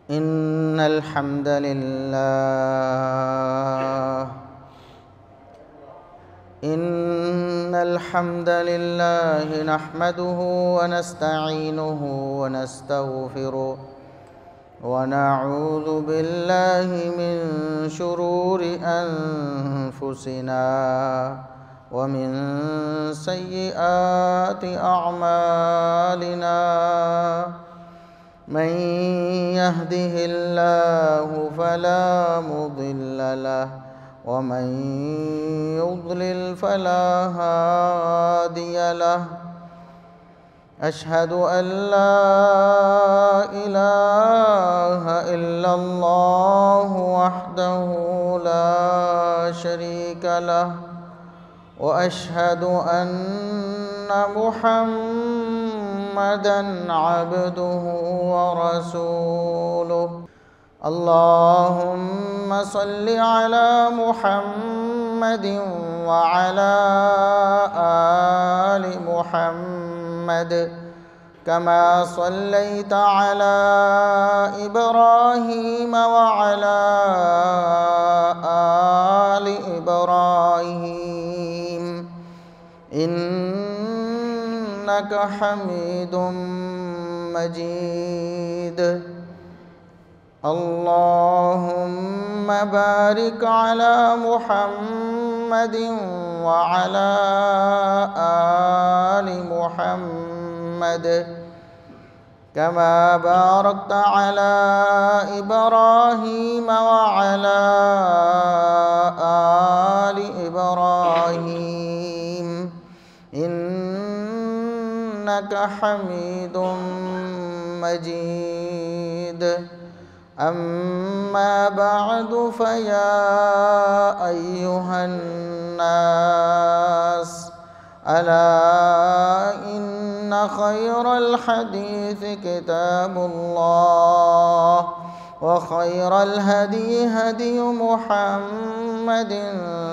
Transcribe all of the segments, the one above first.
إن الحمد لله نحمده ونستعينه ونستغفره ونعوذ بالله من شرور أنفسنا ومن سيئات أعمالنا من يهده الله فلا مضل له ومن يضلل فلا هادي له أشهد أن لا إله إلا الله وحده لا شريك له وأشهد أن محمدًا عبده ورسوله اللهم صل على محمد وعلى آل محمد كما صليت على إبراهيم وعلى آل إبراهيم إنك حميد مجيد اللهم بارك على محمد وعلى آل محمد كما باركت على إبراهيم وعلى آل إبراهيم إنك حميد مجيد أما بعد فيا أيها الناس ألا إن خير الحديث كتاب الله وخير الهدي هدي محمد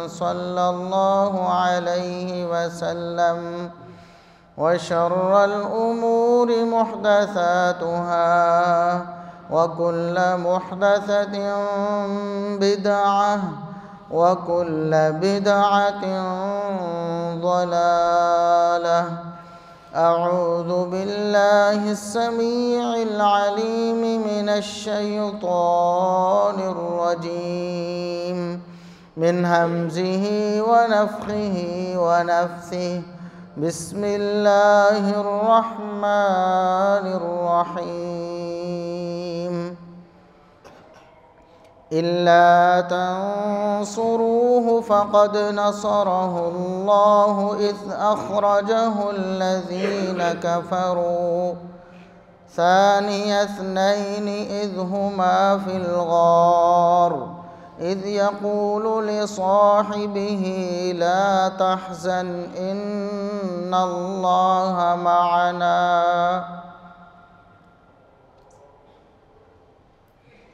صلى الله عليه وسلم وشر الأمور محدثاتها وكل محدثة بدعة وكل بدعة ضلالة أعوذ بالله السميع العليم من الشيطان الرجيم من همزه ونفخه ونفثه بسم الله الرحمن الرحيم إلا تنصروه فقد نصره الله إذ أخرجه الذين كفروا ثاني اثنين إذ هما في الغار إذ يقول لصاحبه لا تحزن إن الله معنا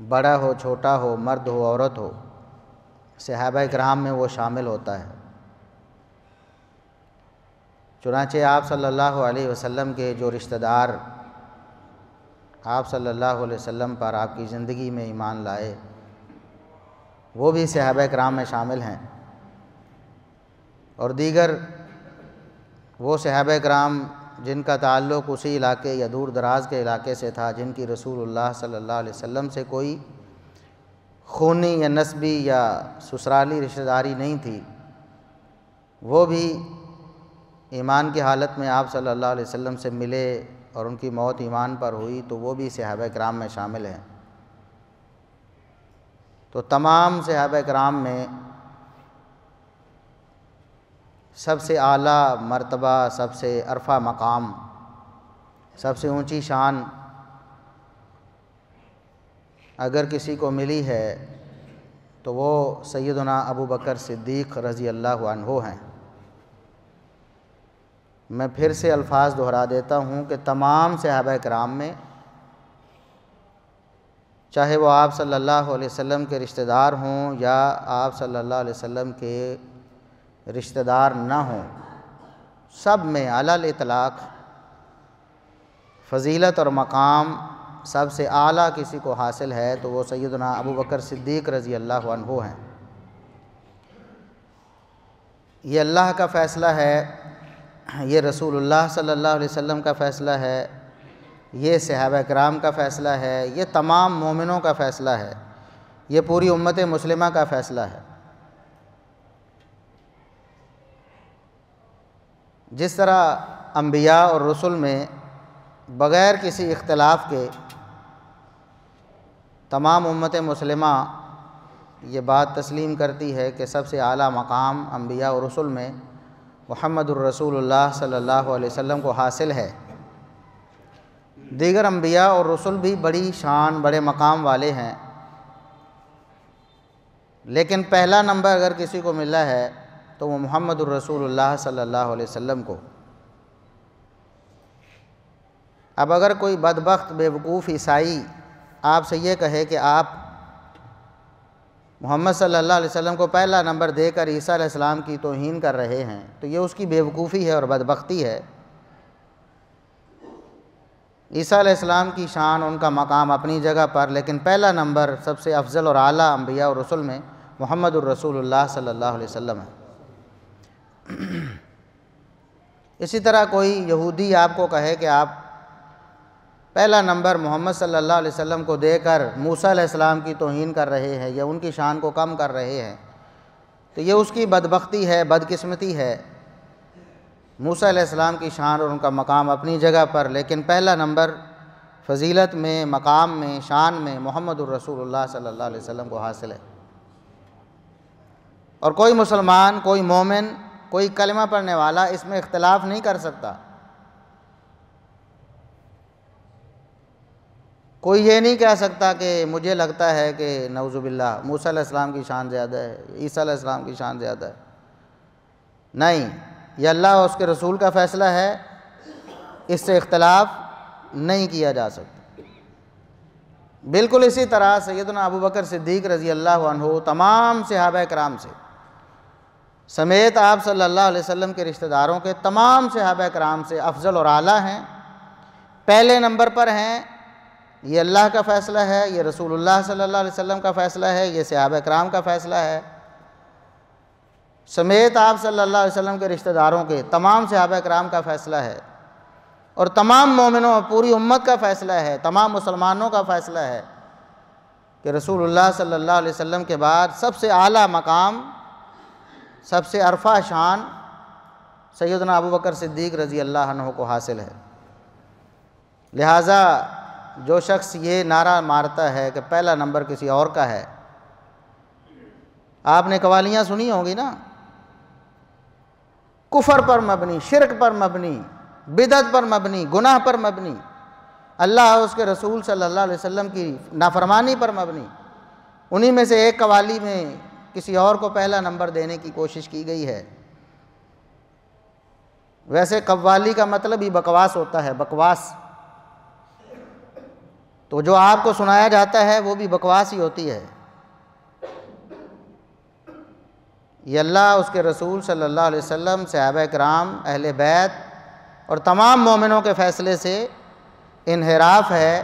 بڑا ہو چھوٹا ہو مرد ہو عورت ہو، صحابہ کرام میں وہ شامل ہوتا ہے۔ چنانچہ آپ صلی اللہ علیہ وسلم کے جو رشتہ دار آپ صلی اللہ علیہ وسلم پر آپ کی زندگی میں ایمان لائے، وہ بھی صحابہ کرام میں شامل ہیں، اور دیگر وہ صحابہ کرام جن کا تعلق اسی علاقے یا دور دراز کے علاقے سے تھا، جن کی رسول اللہ صلی اللہ علیہ وسلم سے کوئی خونی یا نسبی یا سسرالی رشتہ داری نہیں تھی، وہ بھی ایمان کی حالت میں آپ صلی اللہ علیہ وسلم سے ملے اور ان کی موت ایمان پر ہوئی، تو وہ بھی صحابہ کرام میں شامل ہیں۔ تو تمام صحابہ کرام میں سب سے اعلیٰ مرتبہ، سب سے عرفہ مقام، سب سے اونچی شان اگر کسی کو ملی ہے تو وہ سیدنا ابو بکر صدیق رضی اللہ عنہ ہیں۔ میں پھر سے الفاظ دہرا دیتا ہوں کہ تمام صحابہ کرام میں، چاہے وہ آپ صلی اللہ علیہ وسلم کے رشتہ دار ہوں یا آپ صلی اللہ علیہ وسلم کے رشتہ دار نہ ہوں، سب میں علی الاطلاق فضیلت اور مقام سب سے اعلیٰ کسی کو حاصل ہے تو وہ سیدنا ابو بکر صدیق رضی اللہ عنہ ہیں۔ یہ اللہ کا فیصلہ ہے، یہ رسول اللہ صلی اللہ علیہ وسلم کا فیصلہ ہے، یہ صحابہ کرام کا فیصلہ ہے، یہ تمام مومنوں کا فیصلہ ہے، یہ پوری امت مسلمہ کا فیصلہ ہے۔ جس طرح انبیاء اور رسل میں بغیر کسی اختلاف کے تمام امت مسلمہ یہ بات تسلیم کرتی ہے کہ سب سے اعلیٰ مقام انبیاء اور رسل میں محمد الرسول اللہ صلی اللہ علیہ وسلم کو حاصل ہے، دیگر انبیاء اور رسل بھی بڑی شان بڑے مقام والے ہیں، لیکن پہلا نمبر اگر کسی کو ملا ہے تو وہ محمد الرسول اللہ صلی اللہ علیہ وسلم کو۔ اب اگر کوئی بدبخت بیوقوف عیسائی آپ سے یہ کہے کہ آپ محمد صلی اللہ علیہ وسلم کو پہلا نمبر دے کر عیسیٰ علیہ السلام کی توہین کر رہے ہیں، تو یہ اس کی بیوقوفی ہے اور بدبختی ہے۔ عیسیٰ علیہ السلام کی شان، ان کا مقام اپنی جگہ پر، لیکن پہلا نمبر سب سے افضل اور اعلیٰ انبیاء اور رسل میں محمد الرسول اللہ صلی اللہ علیہ وسلم ہے۔ اسی طرح کوئی یہودی آپ کو کہے کہ آپ پہلا نمبر محمد صلی اللہ علیہ وسلم کو دے کر موسیٰ علیہ السلام کی توہین کر رہے ہیں یا ان کی شان کو کم کر رہے ہیں، تو یہ اس کی بدبختی ہے، بدقسمتی ہے۔ موسیٰ علیہ السلام کی شان اور ان کا مقام اپنی جگہ پر، لیکن پہلا نمبر فضیلت میں، مقام میں، شان میں محمد الرسول اللہ صلی اللہ علیہ وسلم کو حاصل ہے۔ اور کوئی مسلمان، کوئی مومن، کوئی کلمہ پڑھنے والا اس میں اختلاف نہیں کر سکتا۔ کوئی یہ نہیں کہہ سکتا کہ مجھے لگتا ہے کہ نعوذ باللہ موسیٰ علیہ السلام کی شان زیادہ ہے، عیسیٰ علیہ السلام کی شان زیادہ ہے۔ نہیں، یہ اللہ اور اس کے رسول کا فیصلہ ہے، اس سے اختلاف نہیں کیا جا سکتا۔ بالکل اسی طرح سیدنا ابو بکر صدیق رضی اللہ عنہ تمام صحابہ کرام سے سمیت آپ صلی اللہ علیہ وسلم کے رشتہ داروں کے تمام صحابہ کرام سے افضل اور اعلیٰ ہیں، پہلے نمبر پر ہیں۔ یہ اللہ کا فیصلہ ہے، یہ رسول اللہ صلی اللہ علیہ وسلم کا فیصلہ ہے، یہ صحابہ کرام کا فیصلہ ہے، سمیت آپ صلی اللہ علیہ وسلم کے رشتہ داروں کے تمام صحابہ کرام کا فیصلہ ہے، اور تمام مومنوں، پوری امت کا فیصلہ ہے، تمام مسلمانوں کا فیصلہ ہے کہ رسول اللہ صلی اللہ علیہ وسلم کے بعد سب سے اعلیٰ مقام، سب سے عرفہ شان سیدنا ابو بکر صدیق رضی اللہ عنہ کو حاصل ہے۔ لہٰذا جو شخص یہ نعرہ مارتا ہے کہ پہلا نمبر کسی اور کا ہے، آپ نے قوالیاں سنی ہوں گی نا، کفر پر مبنی، شرک پر مبنی، بدعت پر مبنی، گناہ پر مبنی، اللہ اور اس کے رسول صلی اللہ علیہ وسلم کی نافرمانی پر مبنی، انہی میں سے ایک قوالی میں کسی اور کو پہلا نمبر دینے کی کوشش کی گئی ہے۔ ویسے قوالی کا مطلب ہی بکواس ہوتا ہے، بکواس۔ تو جو آپ کو سنایا جاتا ہے وہ بھی بکواس ہی ہوتی ہے۔ یہ اللہ، اس کے رسول صلی اللہ علیہ وسلم، صحابہ کرام، اہل بیت اور تمام مومنوں کے فیصلے سے انحراف ہے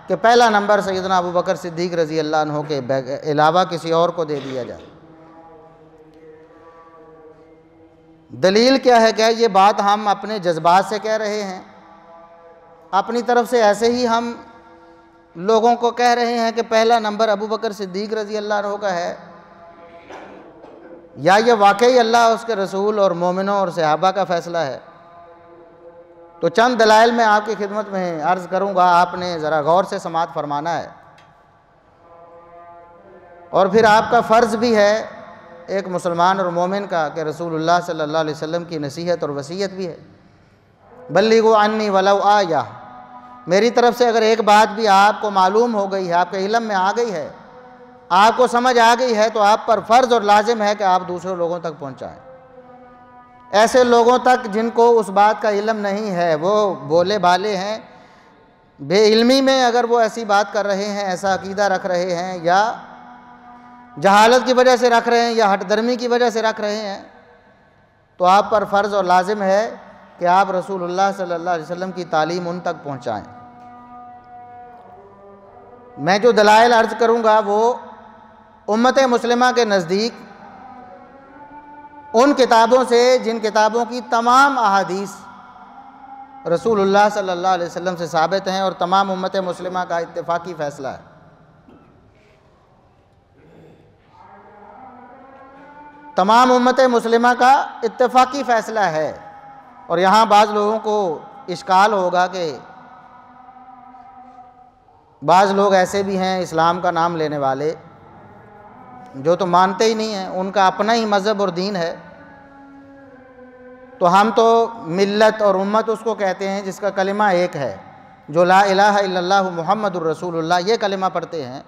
کہ پہلا نمبر سیدنا ابو بکر صدیق رضی اللہ عنہ کے علاوہ کسی اور کو دے دیا جائے۔ دلیل کیا ہے؟ کہ یہ بات ہم اپنے جذبات سے کہہ رہے ہیں، اپنی طرف سے ایسے ہی ہم لوگوں کو کہہ رہے ہیں کہ پہلا نمبر ابو بکر صدیق رضی اللہ عنہ کا ہے، یا یہ واقعی اللہ، اس کے رسول اور مومنوں اور صحابہ کا فیصلہ ہے؟ تو چند دلائل میں آپ کی خدمت میں عرض کروں گا، آپ نے ذرا غور سے سماعت فرمانا ہے، اور پھر آپ کا فرض بھی ہے ایک مسلمان اور مومن کا کہ رسول اللہ صلی اللہ علیہ وسلم کی نصیحت اور وصیت بھی ہے۔ بلغوا عنی ولو آیہ، میری طرف سے اگر ایک بات بھی آپ کو معلوم ہو گئی ہے، آپ کے علم میں آ گئی ہے، آپ کو سمجھ آ گئی ہے، تو آپ پر فرض اور لازم ہے کہ آپ دوسرے لوگوں تک پہنچائیں، ایسے لوگوں تک جن کو اس بات کا علم نہیں ہے، وہ بولے بالے ہیں، بے علمی میں اگر وہ ایسی بات کر رہے ہیں، ایسا عقیدہ رکھ رہے ہیں، یا جہالت کی وجہ سے رکھ رہے ہیں، یا ہٹ درمی کی وجہ سے رکھ رہے ہیں، تو آپ پر فرض اور لازم ہے کہ آپ رسول اللہ صلی اللہ علیہ وسلم کی تعلیم ان تک پہنچائیں۔ میں جو دلائل عرض کروں گا وہ امت مسلمہ کے نزدیک ان کتابوں سے جن کتابوں کی تمام احادیث رسول اللہ صلی اللہ علیہ وسلم سے ثابت ہیں اور تمام امت مسلمہ کا اتفاقی فیصلہ ہے۔ تمام امت مسلمہ کا اتفاقی فیصلہ ہے۔ اور یہاں بعض لوگوں کو اشکال ہوگا کہ بعض لوگ ایسے بھی ہیں اسلام کا نام لینے والے جو تو مانتے ہی نہیں ہیں، ان کا اپنا ہی مذہب اور دین ہے، تو ہم تو ملت اور امت اس کو کہتے ہیں جس کا کلمہ ایک ہے، جو لا الہ الا اللہ محمد الرسول اللہ یہ کلمہ پڑھتے ہیں،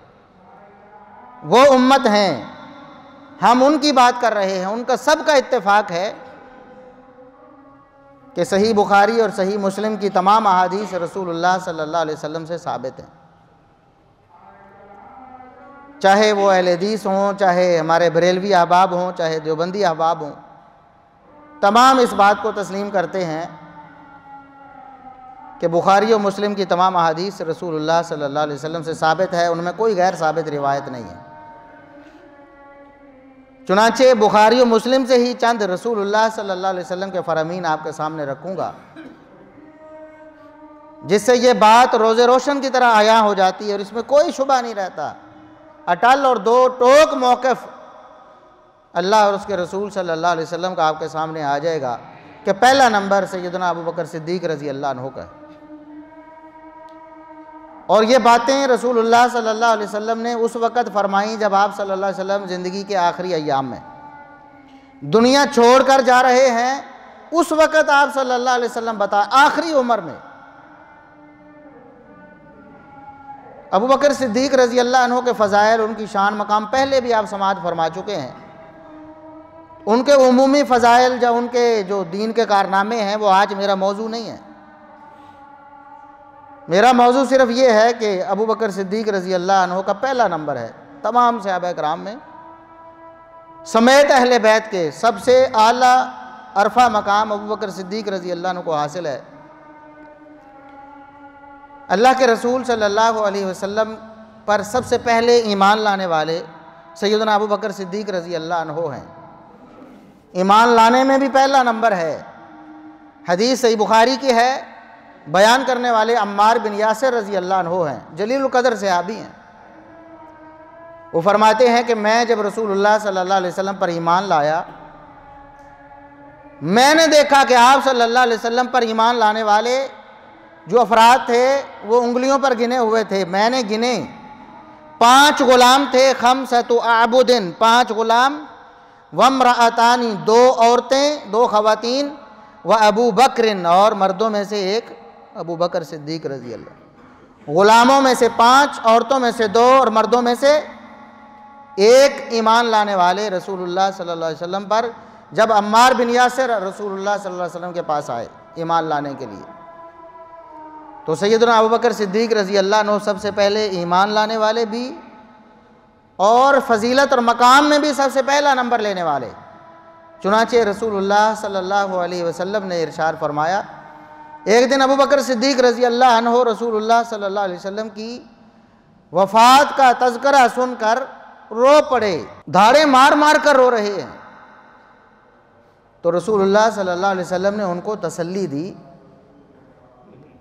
وہ امت ہیں۔ ہم ان کی بات کر رہے ہیں، ان کا سب کا اتفاق ہے کہ صحیح بخاری اور صحیح مسلم کی تمام احادیث رسول اللہ صلی اللہ علیہ وسلم سے ثابت ہیں، چاہے وہ اہل حدیث ہوں، چاہے ہمارے بریلوی احباب ہوں، چاہے دیوبندی احباب ہوں، تمام اس بات کو تسلیم کرتے ہیں کہ بخاری و مسلم کی تمام احادیث رسول اللہ صلی اللہ علیہ وسلم سے ثابت ہے، ان میں کوئی غیر ثابت روایت نہیں ہے۔ چنانچہ بخاری و مسلم سے ہی چند رسول اللہ صلی اللہ علیہ وسلم کے فرامین آپ کے سامنے رکھوں گا، جس سے یہ بات روز روشن کی طرح عیاں ہو جاتی ہے اور اس میں کوئی شبہ نہیں رہتا، اٹل اور دو ٹوک موقف اللہ اور اس کے رسول صلی اللہ علیہ وسلم کا آپ کے سامنے آ جائے گا کہ پہلا نمبر سیدنا ابو بکر صدیق رضی اللہ عنہ کا ہے۔ اور یہ باتیں رسول اللہ صلی اللہ علیہ وسلم نے اس وقت فرمائیں جب آپ صلی اللہ علیہ وسلم زندگی کے آخری ایام میں دنیا چھوڑ کر جا رہے ہیں، اس وقت آپ صلی اللہ علیہ وسلم آخری عمر میں ابو بکر صدیق رضی اللہ عنہ کے فضائل، ان کی شان مقام پہلے بھی آپ سماعت فرما چکے ہیں۔ ان کے عمومی فضائل یا ان کے جو دین کے کارنامے ہیں وہ آج میرا موضوع نہیں ہے۔ میرا موضوع صرف یہ ہے کہ ابو بکر صدیق رضی اللہ عنہ کا پہلا نمبر ہے تمام صحابہ کرام میں، سمیت اہل بیت کے سب سے اعلیٰ عرفہ مقام ابو بکر صدیق رضی اللہ عنہ کو حاصل ہے۔ اللہ کے رسول صلی اللہ علیہ وسلم پر سب سے پہلے ایمان لانے والے سیدنا ابو بکر صدیق رضی اللہ عنہ ہیں، ایمان لانے میں بھی پہلا نمبر ہے۔ حدیث صحیح بخاری کی ہے، بیان کرنے والے عمار بن یاسر رضی اللہ عنہ ہیں، جلیل القدر صحابی ہیں۔ وہ فرماتے ہیں کہ میں جب رسول اللہ صلی اللہ علیہ وسلم پر ایمان لایا، میں نے دیکھا کہ آپ صلی اللہ علیہ وسلم پر ایمان لانے والے جو افراد تھے وہ انگلیوں پر گنے ہوئے تھے، میں نے گنے 5 غلام تھے، 5 عبدن 5 غلام، وامرأتانی 2 عورتیں 2 خواتین، و ابو بکر اور مردوں میں سے ایک ابو بکر صدیق رضی اللہ، غلاموں میں سے 5، عورتوں میں سے 2 اور مردوں میں سے ایک ایمان لانے والے رسول اللہ صلی اللہ علیہ وسلم پر جب عمار بن یاسر رسول اللہ صلی اللہ علیہ وسلم کے پاس آئے ایمان لانے کے لیے، تو سیدنا ابوبکر صدیق رضی اللہ عنہ سب سے پہلے ایمان لانے والے بھی اور فضیلت اور مقام میں بھی سب سے پہلا نمبر لینے والے۔ چنانچہ رسول اللہ صلی اللہ علیہ وسلم نے ارشاد فرمایا، ایک دن ابوبکر صدیق رضی اللہ عنہ رسول اللہ صلی اللہ علیہ وسلم کی وفات کا تذکرہ سن کر رو پڑے، دھاڑے مار مار کر رو رہے ہیں۔ تو رسول اللہ صلی اللہ علیہ وسلم نے ان کو تسلی دی،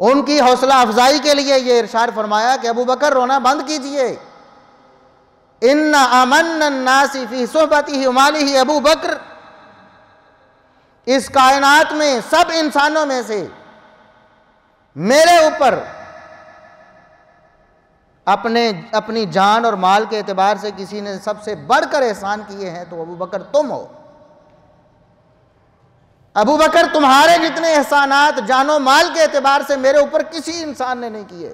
ان کی حوصلہ افزائی کے لیے یہ ارشاد فرمایا کہ ابوبکر رونا بند کیجئے، ان امن الناس فی صحبتہ ومالہ ابو بکر، اس کائنات میں سب انسانوں میں سے میرے اوپر اپنی جان اور مال کے اعتبار سے کسی نے سب سے بڑھ کر احسان کیے ہیں تو ابوبکر تم ہو۔ ابوبکر تمہارے جتنے احسانات جان و مال کے اعتبار سے میرے اوپر کسی انسان نے نہیں کیے۔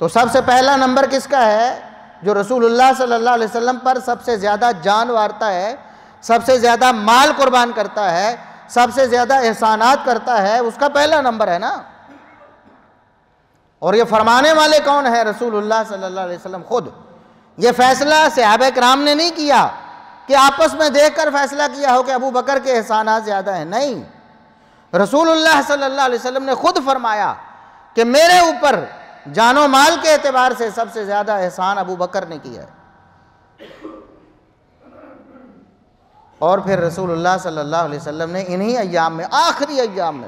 تو سب سے پہلا نمبر کس کا ہے؟ جو رسول اللہ صلی اللہ علیہ وسلم پر سب سے زیادہ جان وارتا ہے، سب سے زیادہ مال قربان کرتا ہے، سب سے زیادہ احسانات کرتا ہے، اس کا پہلا نمبر ہے نا۔ اور یہ فرمانے والے کون ہیں؟ رسول اللہ صلی اللہ علیہ وسلم خود۔ یہ فیصلہ صحابہ کرام نے نہیں کیا کہ آپس میں دیکھ کر فیصلہ کیا ہو کہ ابو بکر کے احسانات زیادہ ہیں، نہیں، رسول اللہ صلی اللہ علیہ وسلم نے خود فرمایا کہ میرے اوپر جان و مال کے اعتبار سے سب سے زیادہ احسان ابو بکر نے کیا ہے۔ اور پھر رسول اللہ صلی اللہ علیہ وسلم نے انہی ایام میں، آخری ایام میں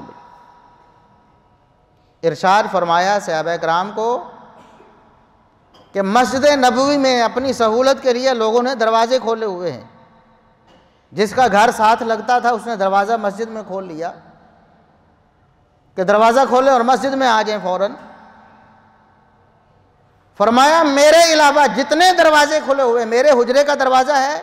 ارشاد فرمایا صحابہ کرام کو کہ مسجد نبوی میں اپنی سہولت کے لیے لوگوں نے دروازے کھولے ہوئے ہیں، جس کا گھر ساتھ لگتا تھا اس نے دروازہ مسجد میں کھول لیا کہ دروازہ کھولے اور مسجد میں آ جائیں فوراً۔ فرمایا میرے علاوہ جتنے دروازے کھلے ہوئے، میرے حجرے کا دروازہ ہے،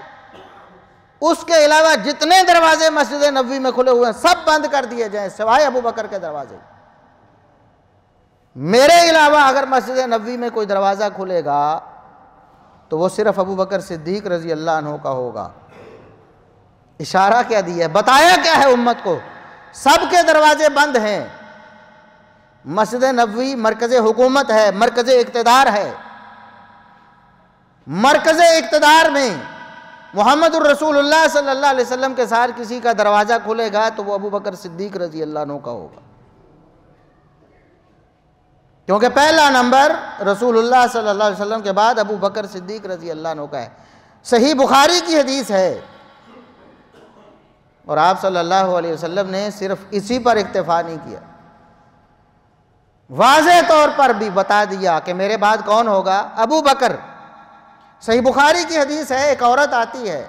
اس کے علاوہ جتنے دروازے مسجد نبوی میں کھلے ہوئے ہیں سب بند کر دیے جائیں سوائے ابو بکر کے دروازے۔ میرے علاوہ اگر مسجد نبوی میں کوئی دروازہ کھلے گا تو وہ صرف ابو بکر صدیق رضی اللہ عنہ کا ہوگا۔ اشارہ کیا دیا ہے، بتایا کیا ہے امت کو؟ سب کے دروازے بند ہیں۔ مسجد نبوی مرکز حکومت ہے، مرکز اقتدار ہے۔ مرکز اقتدار میں محمد الرسول اللہ صلی اللہ علیہ وسلم کے ساتھ کسی کا دروازہ کھلے گا تو وہ ابو بکر صدیق رضی اللہ عنہ کا ہوگا، کیونکہ پہلا نمبر رسول اللہ صلی اللہ علیہ وسلم کے بعد ابو بکر صدیق رضی اللہ عنہ کا ہے۔ صحیح بخاری کی حدیث ہے، اور آپ صلی اللہ علیہ وسلم نے صرف اسی پر اکتفا نہیں کیا، واضح طور پر بھی بتا دیا کہ میرے بعد کون ہوگا؟ ابو بکر۔ صحیح بخاری کی حدیث ہے، ایک عورت آتی ہے،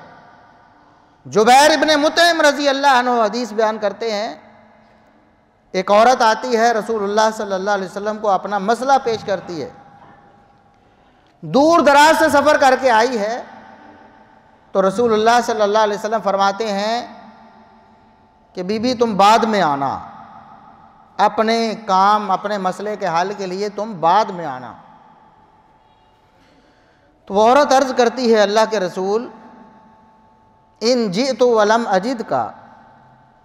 جبیر ابن مطعم رضی اللہ عنہ حدیث بیان کرتے ہیں، ایک عورت آتی ہے رسول اللہ صلی اللہ علیہ وسلم کو اپنا مسئلہ پیش کرتی ہے، دور دراز سے سفر کر کے آئی ہے، تو رسول اللہ صلی اللہ علیہ وسلم فرماتے ہیں کہ بی بی تم بعد میں آنا، اپنے کام اپنے مسئلے کے حل کے لیے تم بعد میں آنا۔ تو وہ عورت عرض کرتی ہے اللہ کے رسول ان جئت ولم اجد کا،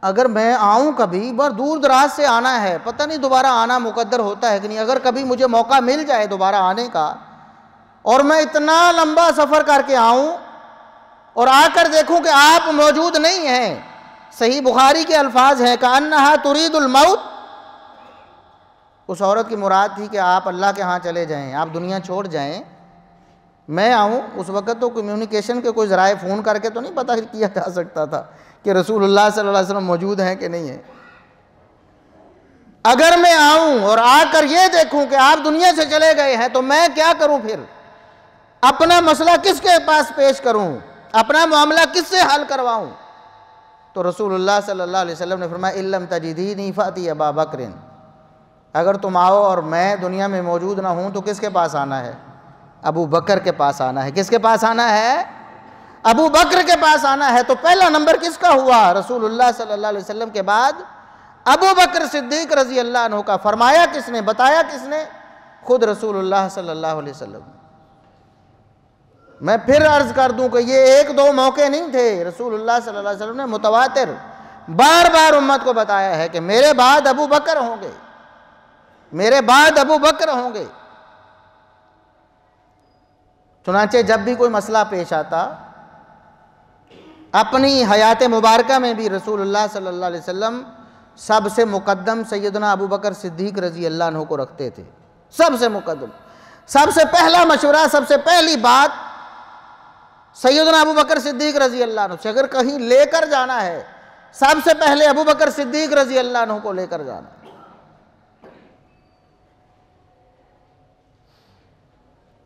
اگر میں آؤں کبھی، بہت دور دراز سے آنا ہے، پتہ نہیں دوبارہ آنا مقدر ہوتا ہے کہ نہیں، اگر کبھی مجھے موقع مل جائے دوبارہ آنے کا اور میں اتنا لمبا سفر کر کے آؤں اور آ کر دیکھوں کہ آپ موجود نہیں ہیں، صحیح بخاری کے الفاظ ہیں کأنہا ترید الموت، اس عورت کی مراد تھی کہ آپ اللہ کے ہاں چلے جائیں، آپ دنیا چھوڑ جائیں، میں آؤں۔ اس وقت تو کمیونیکیشن کے کوئی ذرائع فون کر کے تو نہیں پتہ کیا جا سکتا تھا کہ رسول اللہ صلی اللہ علیہ وسلم موجود ہیں کہ نہیں ہیں۔ اگر میں آؤں اور آ کر یہ دیکھوں کہ آپ دنیا سے چلے گئے ہیں تو میں کیا کروں؟ پھر اپنا مسئلہ کس کے پاس پیش کروں؟ اپنا معاملہ کس سے حل کرواؤں؟ تو رسول اللہ صلی اللہ علیہ وسلم نے فرمایا اِن لَمْ تَجِدِینِی فَأْتِی أَبَا بَکْرٍ، اگر تم آؤ اور میں دنیا میں موجود نہ ہوں تو کس کے پاس آنا ہے؟ ابو بکر کے پاس آنا ہے۔ کس کے پاس آنا ہے؟ ابو بکر کے پاس آنا ہے۔ تو پہلا نمبر کس کا ہوا؟ رسول اللہ صلی اللہ علیہ وسلم کے بعد ابو بکر صدیق رضی اللہ عنہ کا۔ فرمایا کس نے؟ بتایا کس نے؟ خود رسول اللہ صلی اللہ علیہ وسلم۔ میں پھر عرض کر دوں کہ یہ ایک دو موقع نہیں تھے، رسول اللہ صلی اللہ علیہ وسلم نے متواتر بار بار امت کو بتایا ہے کہ میرے بعد ابو بکر ہوں گے، میرے بعد ابو بکر ہوں گے۔ چنانچہ جب بھی کوئی مسئلہ پیش آتا، اپنی حیات مبارکہ میں بھی رسول اللہ صلی اللہ علیہ وسلم سب سے مقدم سیدنا ابو بکر صدیق رضی اللہ عنہ کو رکھتے تھے، سب سے مقدم، سب سے پہلا مشورہ، سب سے پہلی بات سیدنا ابو بکر صدیق رضی اللہ عنہ سے۔ اگر کہیں لے کر جانا ہے، سب سے پہلے ابو بکر صدیق رضی اللہ عنہ کو لے کر جانا ہے۔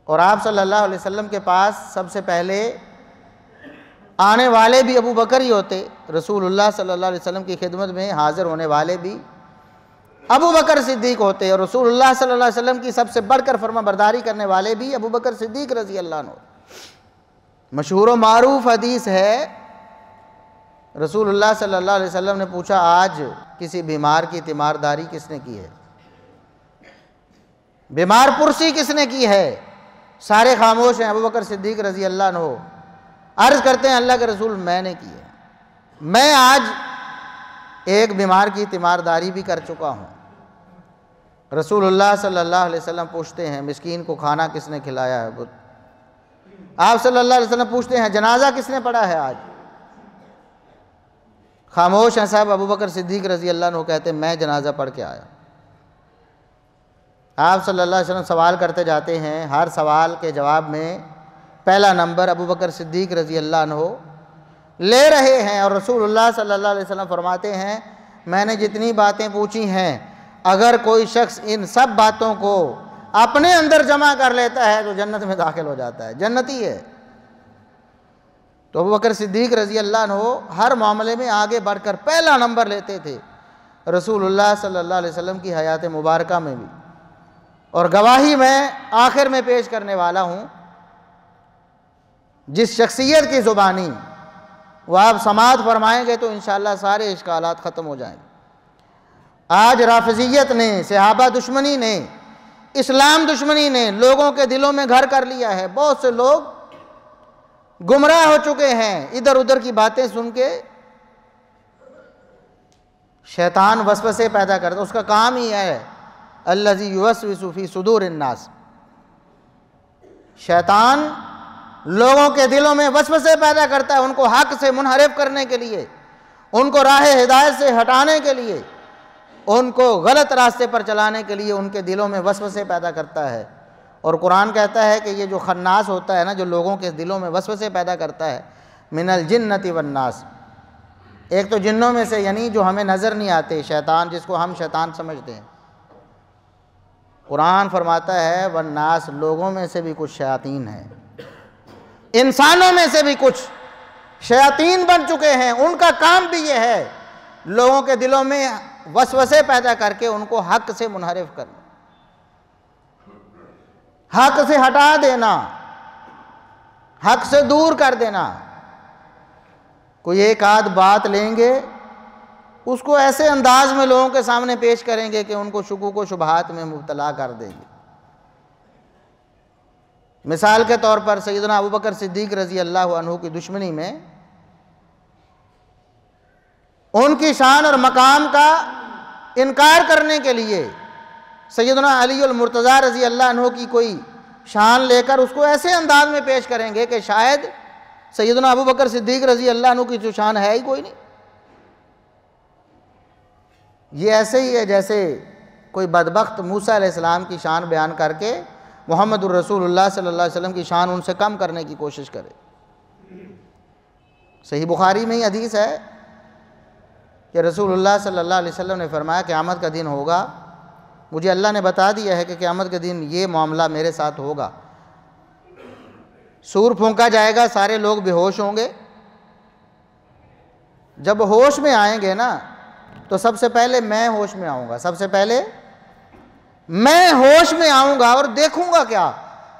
اور آپ صلی اللہ علیہ وسلم کے پاس سب سے پہلے آنے والے بھی ابو بکر ہی ہوتے، رسول اللہ صلی اللہ علیہ وسلم کی خدمت میں حاضر ہونے والے بھی ابو بکر صدیق ہوتے، اور رسول اللہ صلی اللہ علیہ وسلم کی سب سے بڑھ کر فرما برداری کرنے والے بھی ابو بکر صدیق رضی اللہ عنہ۔ مشہور و معروف حدیث ہے، رسول اللہ صلی اللہ علیہ وسلم نے پوچھا آج کسی بیمار کی تیمارداری کس نے کی ہے، بیمار پرسی کس نے کی ہے؟ سارے خاموش ہیں، ابو بکر صدیق رضی اللہ عنہ عرض کرتے ہیں اللہ کے رسول میں نے کی ہے، میں آج ایک بیمار کی تیمارداری بھی کر چکا ہوں۔ رسول اللہ صلی اللہ علیہ وسلم پوچھتے ہیں مسکین کو کھانا کس نے کھلایا ہے؟ آپ صلی اللہ علیہ وسلم پوچھتے ہیں جنازہ کس نے پڑھا ہے آج؟ خاموش ہیں صاحب، ابو بکر صدیق رضی اللہ عنہ کہتے ہیں میں جنازہ پڑھ کے آیا۔ آپ صلی اللہ علیہ وسلم سوال کرتے جاتے ہیں، ہر سوال کے جواب میں پہلا نمبر ابو بکر صدیق رضی اللہ عنہ لے رہے ہیں، اور رسول اللہ صلی اللہ علیہ وسلم فرماتے ہیں میں نے جتنی باتیں پوچھی ہیں اگر کوئی شخص ان سب باتوں کو اپنے اندر جمع کر لیتا ہے تو جنت میں داخل ہو جاتا ہے، جنتی ہے۔ تو ابو بکر صدیق رضی اللہ عنہ ہر معاملے میں آگے بڑھ کر پہلا نمبر لیتے تھے، رسول اللہ صلی اللہ علیہ وسلم کی حیات مبارکہ میں بھی۔ اور گواہی میں آخر میں پیش کرنے والا ہوں، جس شخصیت کی زبانی وہ آپ سماعت فرمائیں گے تو انشاءاللہ سارے اشکالات ختم ہو جائیں گے۔ آج رافضیت نے، صحابہ دشمنی نے، اسلام دشمنی نے لوگوں کے دلوں میں گھر کر لیا ہے، بہت سے لوگ گمراہ ہو چکے ہیں ادھر ادھر کی باتیں سن کے۔ شیطان وسوسے پیدا کرتا، اس کا کام ہی ہے الذی یوسوس فی صدور الناس، شیطان لوگوں کے دلوں میں وسوسے پیدا کرتا ہے، ان کو حق سے منحرف کرنے کے لیے، ان کو راہ ہدایت سے ہٹانے کے لیے، ان کو غلط راستے پر چلانے کے لیے ان کے دلوں میں وسوسے پیدا کرتا ہے۔ اور قرآن کہتا ہے کہ یہ جو خناس ہوتا ہے نا، جو لوگوں کے دلوں میں وسوسے پیدا کرتا ہے، من الجنۃ والناس، ایک تو جنوں میں سے یعنی جو ہمیں نظر نہیں آتے، شیطان جس کو ہم شیطان سمجھتے ہیں، قرآن فرماتا ہے والناس، لوگوں میں سے بھی کچھ شیاطین ہیں، انسانوں میں سے بھی کچھ شیاطین بن چکے ہیں، ان کا کام بھی یہ ہے لوگوں کے دلوں میں وسوسے پیدا کر کے ان کو حق سے منحرف کرنا، حق سے ہٹا دینا، حق سے دور کر دینا۔ کوئی ایک آدھ بات لیں گے، اس کو ایسے انداز میں لوگوں کے سامنے پیش کریں گے کہ ان کو شکوک و شبہات میں مبتلا کر دیں گے۔ مثال کے طور پر سیدنا ابو بکر صدیق رضی اللہ عنہ کی دشمنی میں ان کی شان اور مقام کا انکار کرنے کے لیے سیدنا علی المرتضیٰ رضی اللہ عنہ کی کوئی شان لے کر اس کو ایسے انداز میں پیش کریں گے کہ شاید سیدنا ابو بکر صدیق رضی اللہ عنہ کی جو شان ہے ہی کوئی نہیں۔ یہ ایسے ہی ہے جیسے کوئی بدبخت موسیٰ علیہ السلام کی شان بیان کر کے محمد الرسول اللہ صلی اللہ علیہ وسلم کی شان ان سے کم کرنے کی کوشش کرے۔ صحیح بخاری میں ہی حدیث ہے کہ رسول اللہ صلی اللہ علیہ وسلم نے فرمایا قیامت کا دن ہوگا، مجھے اللہ نے بتا دیا ہے کہ قیامت کے دن یہ معاملہ میرے ساتھ ہوگا، سور پھونکا جائے گا، سارے لوگ بے ہوش ہوں گے، جب ہوش میں آئیں گے نا تو سب سے پہلے میں ہوش میں آؤں گا، سب سے پہلے میں ہوش میں آؤں گا اور دیکھوں گا کیا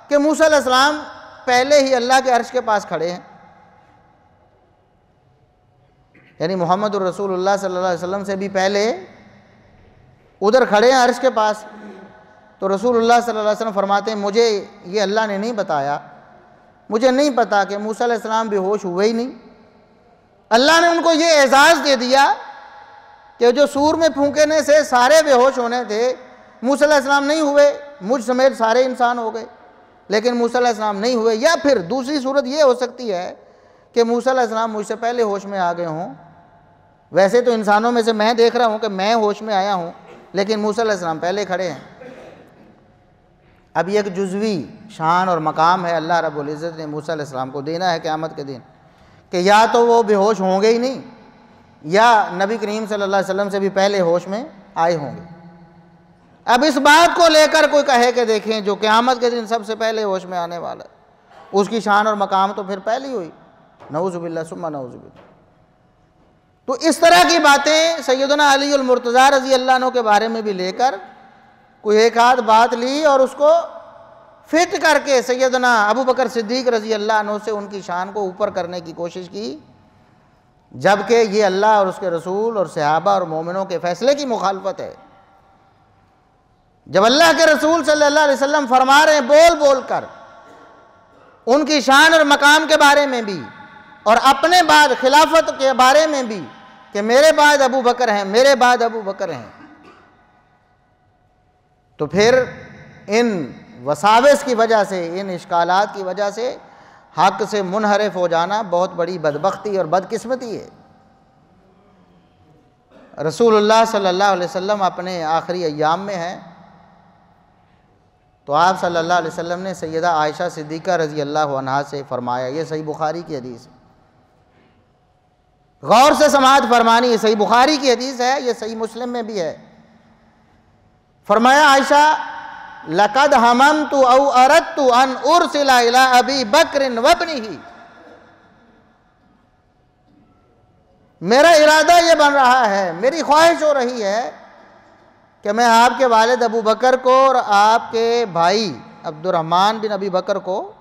کہ موسیٰ علیہ السلام پہلے ہی اللہ کے عرش کے پاس کھڑے ہیں، یعنی محمد الرسول اللہ صلی اللہ علیہ وسلم سے بھی پہلے ادھر کھڑے ہیں عرش کے پاس۔ تو رسول اللہ صلی اللہ علیہ وسلم فرماتے ہیں مجھے یہ اللہ نے نہیں بتایا، مجھے نہیں پتا کہ موسیٰ علیہ السلام بے ہوش ہوئے ہی نہیں، اللہ نے ان کو یہ اعزاز دے دیا کہ جو سور میں پھونکنے سے سارے بے ہوش ہونے تھے، موسیٰ علیہ السلام نہیں ہوئے، مجھ سمیت سارے انسان ہو گئے، لیکن موسیٰ علیہ السلام نہیں ہوئے۔ یا پھر دوسری صورت یہ ہو سکتی ہے کہ موسیٰ علیہ السلام مجھ سے پہلے ہوش میں آ گئے ہوں۔ ویسے تو انسانوں میں سے میں دیکھ رہا ہوں کہ میں ہوش میں آیا ہوں، لیکن موسیٰ علیہ السلام پہلے کھڑے ہیں۔ اب یہ ایک جزوی شان اور مقام ہے اللہ رب العزت نے موسیٰ علیہ السلام کو دینا ہے قیامت کے دن، کہ یا تو وہ بے ہوش ہوں گے ہی نہیں، یا نبی کریم صلی اللہ علیہ وسلم سے بھی پہلے ہوش میں آئے ہوں گے۔ اب اس بات کو لے کر کوئی کہے کہ دیکھیں جو قیامت کے دن سب سے پہلے ہوش میں آنے والا ہے، اس کی شان اور مقام تو پھر پہلی ہوئی، نعوذ باللہ ثم نعوذ باللہ۔ تو اس طرح کی باتیں سیدنا علی المرتضیٰ رضی اللہ عنہ کے بارے میں بھی لے کر کوئی ایک آدھ بات لی اور اس کو فٹ کر کے سیدنا ابو بکر صدیق رضی اللہ عنہ سے ان کی شان کو اوپر کرنے کی کوشش کی، جبکہ یہ اللہ اور اس کے رسول اور صحابہ اور مومنوں کے فیصلے کی مخالفت ہے۔ جب اللہ کے رسول صلی اللہ علیہ وسلم فرما رہے ہیں بول بول کر ان کی شان اور مقام کے بارے میں بھی، اور اپنے بعد خلافت کے بارے میں بھی کہ میرے بعد ابو بکر ہیں، میرے بعد ابو بکر ہیں، تو پھر ان وساوس کی وجہ سے، ان اشکالات کی وجہ سے حق سے منحرف ہو جانا بہت بڑی بدبختی اور بدقسمتی ہے۔ رسول اللہ صلی اللہ علیہ وسلم اپنے آخری ایام میں ہیں، تو آپ صلی اللہ علیہ وسلم نے سیدہ عائشہ صدیقہ رضی اللہ عنہا سے فرمایا، یہ صحیح بخاری کی حدیث ہے، غور سے سماعت فرمانی، یہ صحیح بخاری کی حدیث ہے، یہ صحیح مسلم میں بھی ہے۔ فرمایا عائشہ لقد ہممت او اردت ان ارسل الی ابی بکر وابنہ، میرا ارادہ یہ بن رہا ہے، میری خواہش ہو رہی ہے کہ میں آپ کے والد ابو بکر کو اور آپ کے بھائی عبد الرحمن بن ابی بکر کو،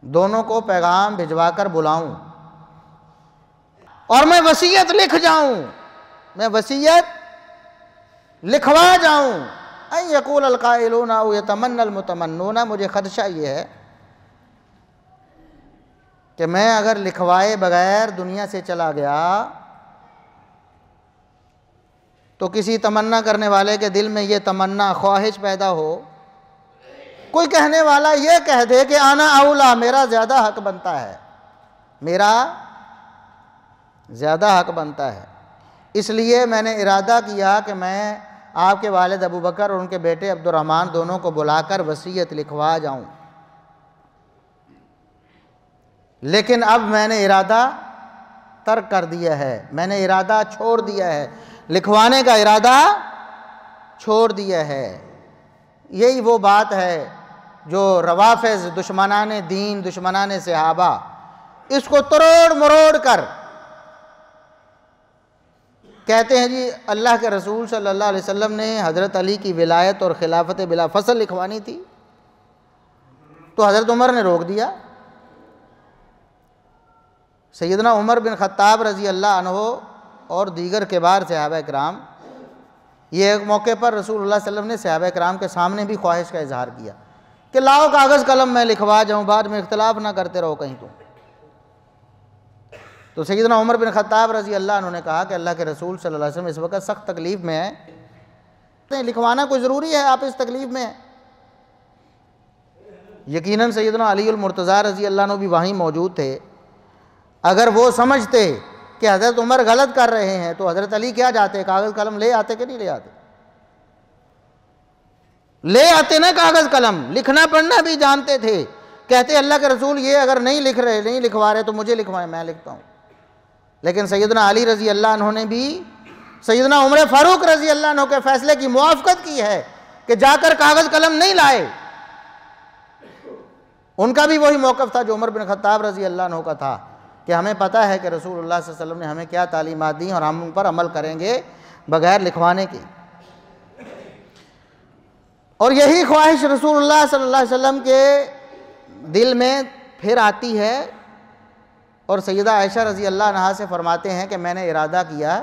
دونوں کو پیغام بھجوا کر بلاؤں اور میں وصیت لکھ جاؤں، میں وصیت لکھوا جاؤں، ان یقول القائلون او یتمنی المتمنون، مجھے خدشہ یہ ہے کہ میں اگر لکھوائے بغیر دنیا سے چلا گیا تو کسی تمنا کرنے والے کے دل میں یہ تمنا خواہش پیدا ہو، کوئی کہنے والا یہ کہہ دے کہ انا اولا، میرا زیادہ حق بنتا ہے، میرا زیادہ حق بنتا ہے، اس لیے میں نے ارادہ کیا کہ میں آپ کے والد ابو بکر اور ان کے بیٹے عبد الرحمن دونوں کو بلا کر وصیت لکھوا جاؤں، لیکن اب میں نے ارادہ ترک کر دیا ہے، میں نے ارادہ چھوڑ دیا ہے، لکھوانے کا ارادہ چھوڑ دیا ہے۔ یہی وہ بات ہے جو روافض، دشمنان دین، دشمنان صحابہ، اس کو تروڑ مروڑ کر کہتے ہیں جی اللہ کے رسول صلی اللہ علیہ وسلم نے حضرت علی کی ولایت اور خلافت بلا فصل لکھوانی تھی تو حضرت عمر نے روک دیا۔ سیدنا عمر بن خطاب رضی اللہ عنہ اور دیگر کبار صحابہ کرام، یہ ایک موقع پر رسول اللہ صلی اللہ علیہ وسلم نے صحابہ کرام کے سامنے بھی خواہش کا اظہار کیا کہ لاؤ کاغذ قلم میں لکھوا جاؤں، بعد میں اختلاف نہ کرتے رہو کہیں تو سیدنا عمر بن خطاب رضی اللہ عنہ نے کہا کہ اللہ کے رسول صلی اللہ علیہ وسلم اس وقت سخت تکلیف میں ہیں، لکھوانا کوئی ضروری ہے، آپ اس تکلیف میں ہیں۔ یقیناً سیدنا علی المرتضیٰ رضی اللہ عنہ بھی وہیں موجود تھے، اگر وہ سمجھتے کہ حضرت عمر غلط کر رہے ہیں تو حضرت علی کیا جاتے، کاغذ قلم لے آتے کہ نہیں لے آتے؟ لے آتے نا کاغذ قلم، لکھنا پڑھنا بھی جانتے تھے، کہتے اللہ کے رسول یہ اگر نہیں لکھ رہے، نہیں لکھوا رہے تو مجھے لکھوائیں، میں لکھتا ہوں۔ لیکن سیدنا علی رضی اللہ عنہ نے بھی سیدنا عمر فاروق رضی اللہ عنہ کے فیصلے کی موافقت کی ہے کہ جا کر کاغذ قلم نہیں لائے۔ ان کا بھی وہی موقف تھا جو عمر بن خطاب رضی اللہ عنہ کا تھا کہ ہمیں پتہ ہے کہ رسول اللہ صلی اللہ علیہ وسلم نے ہمیں کیا تعلیمات دیں اور ہم ان پر عمل کریں گے بغیر لکھوانے کے۔ اور یہی خواہش رسول اللہ صلی اللہ علیہ وسلم کے دل میں پھر آتی ہے اور سیدہ عائشہ رضی اللہ عنہا سے فرماتے ہیں کہ میں نے ارادہ کیا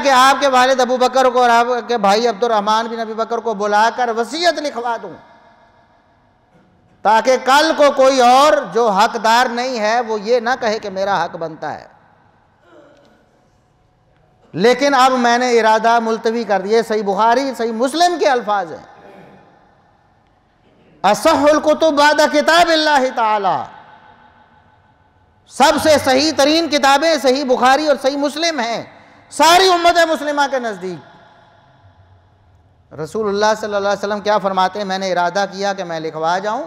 کہ آپ کے والد ابو بکر کو اور آپ کے بھائی عبد الرحمن بن ابی بکر کو بلا کر وصیت لکھوا دوں، تاکہ کل کو کوئی اور جو حقدار نہیں ہے وہ یہ نہ کہے کہ میرا حق بنتا ہے۔ لیکن اب میں نے ارادہ ملتوی کر دیا. صحیح بخاری صحیح مسلم کے الفاظ ہیں. اصح الکتب بعد کتاب اللہ تعالی، سب سے صحیح ترین کتابیں صحیح بخاری اور صحیح مسلم ہیں ساری امت مسلمہ کے نزدیک. رسول اللہ صلی اللہ علیہ وسلم کیا فرماتے ہیں؟ میں نے ارادہ کیا کہ میں لکھوا جاؤں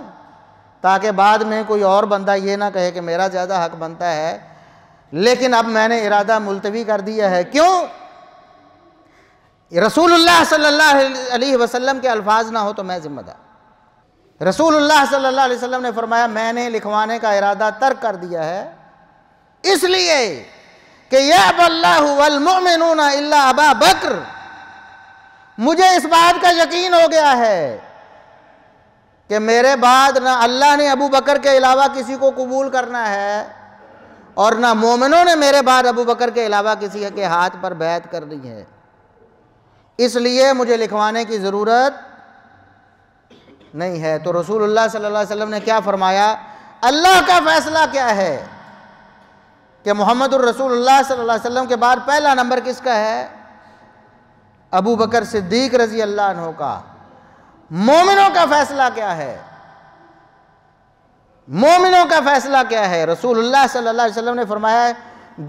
تاکہ بعد میں کوئی اور بندہ یہ نہ کہے کہ میرا زیادہ حق بنتا ہے، لیکن اب میں نے ارادہ ملتوی کر دیا ہے. کیوں؟ رسول اللہ صلی اللہ علیہ وسلم کے الفاظ نہ ہو تو میں ذمہ دار. رسول اللہ صلی اللہ علیہ وسلم نے فرمایا میں نے لکھوانے کا ارادہ ترک کر دیا ہے، اس لیے کہ یأبی اللہ والمؤمنون الا ابا بکر. مجھے اس بات کا یقین ہو گیا ہے کہ میرے بعد نہ اللہ نے ابو بکر کے علاوہ کسی کو قبول کرنا ہے اور نہ مومنوں نے میرے بعد ابو بکر کے علاوہ کسی کے ہاتھ پر بیعت کرنی ہے، اس لیے مجھے لکھوانے کی ضرورت نہیں ہے. تو رسول اللہ صلی اللہ علیہ وسلم نے کیا فرمایا؟ اللہ کا فیصلہ کیا ہے کہ محمد الرسول اللہ صلی اللہ علیہ وسلم کے بعد پہلا نمبر کس کا ہے؟ ابو بکر صدیق رضی اللہ عنہ کا. مومنوں کا فیصلہ کیا ہے؟ مومنوں کا فیصلہ کیا ہے؟ رسول اللہ صلی اللہ علیہ وسلم نے فرمایا ہے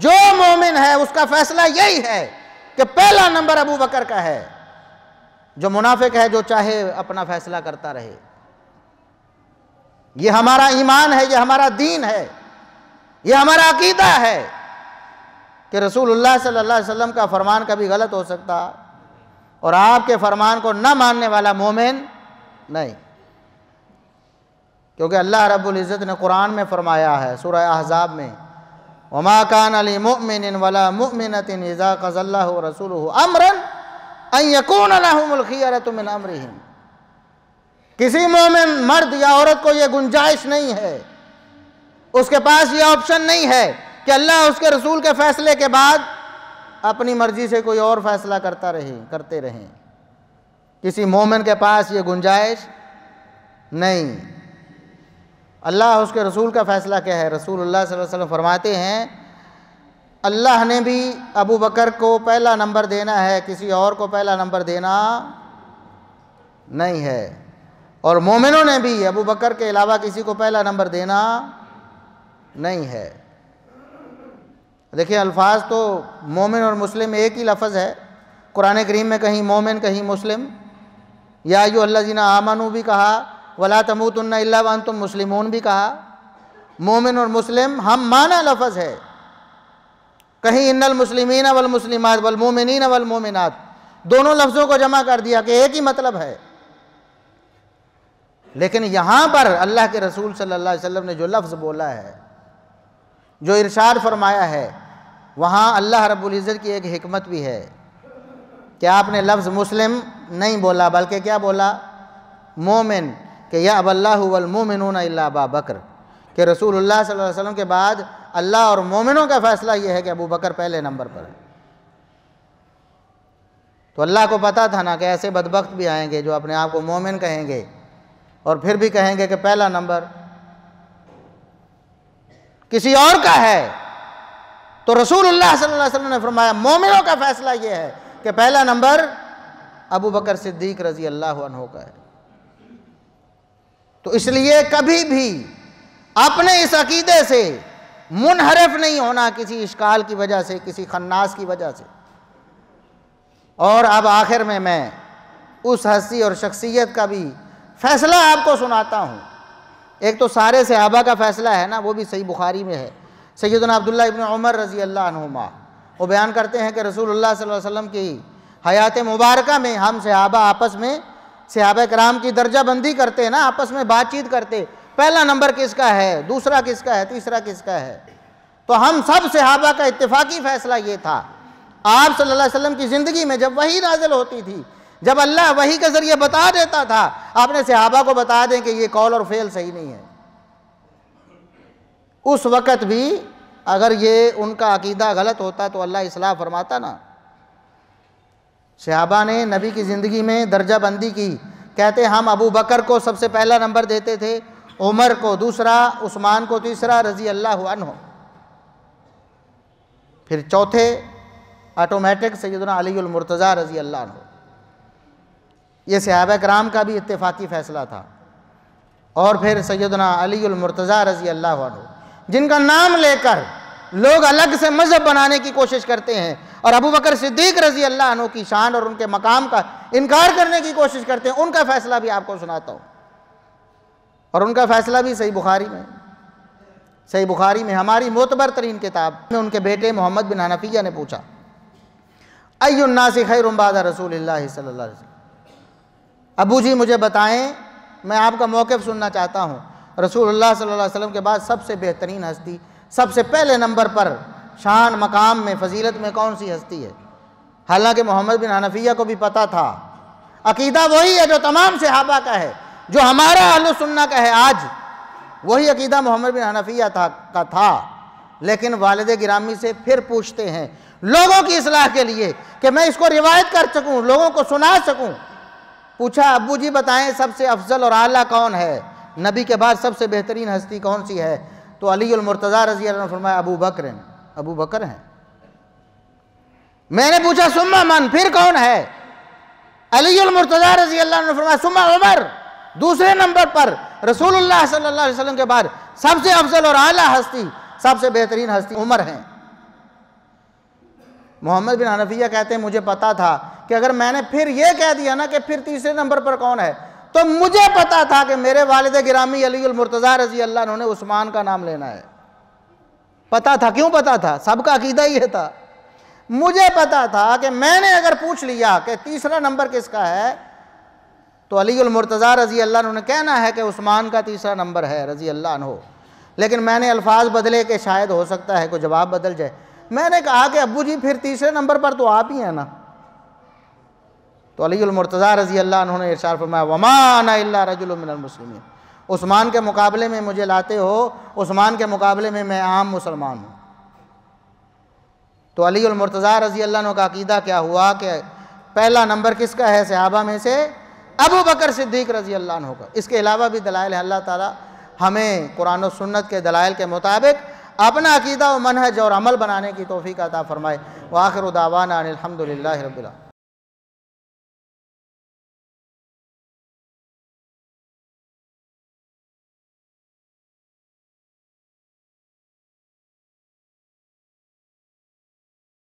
جو مومن ہے اس کا فیصلہ یہی ہے کہ پہلا نمبر ابو بکر کا ہے. جو منافق ہے جو چاہے اپنا فیصلہ کرتا رہے. یہ ہمارا ایمان ہے، یہ ہمارا دین ہے، یہ ہمارا عقیدہ ہے کہ رسول اللہ صلی اللہ علیہ وسلم کا فرمان کبھی غلط ہو سکتا اور آپ کے فرمان کو نہ ماننے والا مومن نہیں. کیونکہ اللہ رب العزت نے قرآن میں فرمایا ہے سورہ احزاب میں وَمَا كَانَ لِمُؤْمِنٍ وَلَا مُؤْمِنَةٍ إِذَا قَضَى اللَّهُ وَرَسُولُهُ أَمْرًا أَن يَكُونَ لَهُمُ الْخِيَرَةُ مِنْ أَمْرِهِمْ. کسی مومن مرد یا عورت کو یہ گنجائش نہیں ہے، اس کے پاس یہ آپشن نہیں ہے کہ اللہ اس کے رسول کے فیصلے کے بعد اپنی مرضی سے کوئی اور فیصلہ کرتے رہیں. کسی مومن کے پاس یہ گنجائش نہیں. اللہ اس کے رسول کا فیصلہ کیا ہے؟ رسول اللہ صلی اللہ علیہ وسلم فرماتے ہیں اللہ نے بھی ابو بکر کو پہلا نمبر دینا ہے، کسی اور کو پہلا نمبر دینا نہیں ہے، اور مومنوں نے بھی ابو بکر کے علاوہ کسی کو پہلا نمبر دینا نہیں ہے. دیکھیں الفاظ تو مومن اور مسلم ایک ہی لفظ ہے. قرآن کریم میں کہیں مومن کہیں مسلم. یا ایھا الذین آمنوا بھی کہا، ولا تموتن الا وانتم مسلمون بھی کہا. مومن اور مسلم ہم معنی لفظ ہے. کہیں ان المسلمین والمسلمات والمومنین والمومنات، دونوں لفظوں کو جمع کر دیا کہ ایک ہی مطلب ہے. لیکن یہاں پر اللہ کے رسول صلی اللہ علیہ وسلم نے جو لفظ بولا ہے، جو ارشاد فرمایا ہے، وہاں اللہ رب العزت کی ایک حکمت بھی ہے کہ آپ نے لفظ مسلم نہیں بولا بلکہ کیا بولا؟ مومن. کہ یأبی اللہ والمؤمنون الا ابا بکر، کہ رسول اللہ صلی اللہ علیہ وسلم کے بعد اللہ اور مومنوں کا فیصلہ یہ ہے کہ ابو بکر پہلے نمبر پر ہے. تو اللہ کو پتا تھا نا کہ ایسے بدبخت بھی آئیں گے جو اپنے آپ کو مومن کہیں گے اور پھر بھی کہیں گے کہ پہلا نمبر کسی اور کا ہے. تو رسول اللہ صلی اللہ علیہ وسلم نے فرمایا مومنوں کا فیصلہ یہ ہے کہ پہلا نمبر ابو بکر صدیق رضی اللہ عنہ کا ہے. تو اس لیے کبھی بھی اپنے اس عقیدے سے منحرف نہیں ہونا کسی اشکال کی وجہ سے، کسی خناس کی وجہ سے. اور اب آخر میں اس ہستی اور شخصیت کا بھی فیصلہ آپ کو سناتا ہوں. ایک تو سارے صحابہ کا فیصلہ ہے نا، وہ بھی صحیح بخاری میں ہے. سیدنا عبداللہ ابن عمر رضی اللہ عنہما وہ بیان کرتے ہیں کہ رسول اللہ صلی اللہ علیہ وسلم کی حیات مبارکہ میں ہم صحابہ آپس میں صحابہ کرام کی درجہ بندی کرتے نا، آپس میں بات چیت کرتے، پہلا نمبر کس کا ہے، دوسرا کس کا ہے، تیسرا کس کا ہے. تو ہم سب صحابہ کا اتفاقی فیصلہ یہ تھا. آپ صلی اللہ علیہ وسلم کی زندگی میں جب وحی نازل ہوتی تھی، جب اللہ وحی کے ذریعے بتا دیتا تھا، آپ نے صحابہ کو بتا دیں کہ یہ قول اور فعل صحیح نہیں ہے. اس وقت بھی اگر یہ ان کا عقیدہ غلط ہوتا تو اللہ اصلاح فرماتا نا. صحابہ نے نبی کی زندگی میں درجہ بندی کی. کہتے ہم ابو بکر کو سب سے پہلا نمبر دیتے تھے، عمر کو دوسرا، عثمان کو تیسرا رضی اللہ عنہ، پھر چوتھے آٹومیٹک سیدنا علی المرتضیٰ رضی اللہ عنہ۔ یہ صحابہ کرام کا بھی اتفاقی فیصلہ تھا۔ اور پھر سیدنا علی المرتضیٰ رضی اللہ عنہ، جن کا نام لے کر لوگ الگ سے مذہب بنانے کی کوشش کرتے ہیں اور ابو بکر صدیق رضی اللہ عنہ کی شان اور ان کے مقام کا انکار کرنے کی کوشش کرتے ہیں، ان کا فیصلہ بھی آپ کو سناتا ہوں۔ اور ان کا فیصلہ بھی صحیح بخاری میں ہماری معتبر ترین کتاب میں ان کے بیٹے محمد بن حنفیہ نے پوچھا، ای الناس خیر بعد رسول اللہ صلی اللہ علیہ وسلم، ابو جی مجھے بتائیں، میں آپ کا موقف سننا چاہتا ہوں، رسول اللہ صلی اللہ علیہ وسلم کے بعد سب سے بہترین ہستی، سب سے پہلے نمبر پر شان، مقام میں، فضیلت میں کون سی ہستی ہے؟ حالانکہ محمد بن حنفیہ کو بھی پتا تھا عقیدہ وہی ہے جو تمام صحابہ کا ہے، جو ہمارا اہل سنہ کا ہے آج، وہی عقیدہ محمد بن حنفیہ کا تھا، لیکن والد گرامی سے پھر پوچھتے ہیں لوگوں کی اصلاح کے لیے کہ میں اس کو روایت کر سکوں، لوگوں کو سنا سکوں۔ پوچھا ابو جی بتائیں سب سے افضل اور اعلیٰ کون ہے، نبی کے بعد سب سے بہترین ہستی کون سی ہے؟ تو علی المرتضیٰ رضی اللہ عنہ نے فرمایا ابو بکر ہیں۔ میں نے پوچھا ثم من، پھر کون ہے؟ علی المرتضیٰ رضی اللہ عنہ نے فرمایا ثم عمر، دوسرے نمبر پر رسول اللہ صلی اللہ علیہ وسلم کے بعد سب سے افضل اور اعلیٰ ہستی، سب سے بہترین ہستی عمر ہیں۔ محمد بن حنفیہ کہتے ہیں مجھے پتا تھا کہ اگر میں نے پھر یہ کہہ دیا نا کہ پھر تیسرے نمبر پر کون ہے، تو مجھے پتا تھا کہ میرے والد گرامی علی المرتضیٰ رضی اللہ عنہ نے عثمان کا نام لینا ہے۔ پتا تھا، کیوں پتا تھا؟ سب کا عقیدہ یہ تھا۔ مجھے پتا تھا کہ میں نے اگر پوچھ لیا کہ تیسرا نمبر کس کا ہے تو علی المرتضیٰ رضی اللہ عنہ نے کہنا ہے کہ عثمان کا تیسرا نمبر ہے رضی اللہ عنہ، لیکن میں نے الفاظ بدلے کہ شاید ہو سکتا ہے کوئی جواب بدل جائے۔ میں نے کہا کہ ابو جی پھر تیسرے نمبر پر تو آپ ہی ہیں نا۔ تو علی المرتضیٰ رضی اللہ عنہ نے ارشاد فرمایا وما انا الا رجل من المسلمین، عثمان کے مقابلے میں مجھے لاتے ہو، عثمان کے مقابلے میں میں عام مسلمان ہوں۔ تو علی المرتضیٰ رضی اللہ عنہ کا عقیدہ کیا ہوا کہ پہلا نمبر کس کا ہے صحابہ میں سے؟ ابو بکر صدیق رضی اللہ عنہ کا۔ اس کے علاوہ بھی دلائل ہے، اللہ تعالیٰ ہمیں قرآن و سنت کے دلائل کے مطابق اپنا عقیدہ و منہج اور عمل بنانے کی توفیق عطا فرمائے۔ وآخر دعوانا ان الحمد للہ رب العالمین۔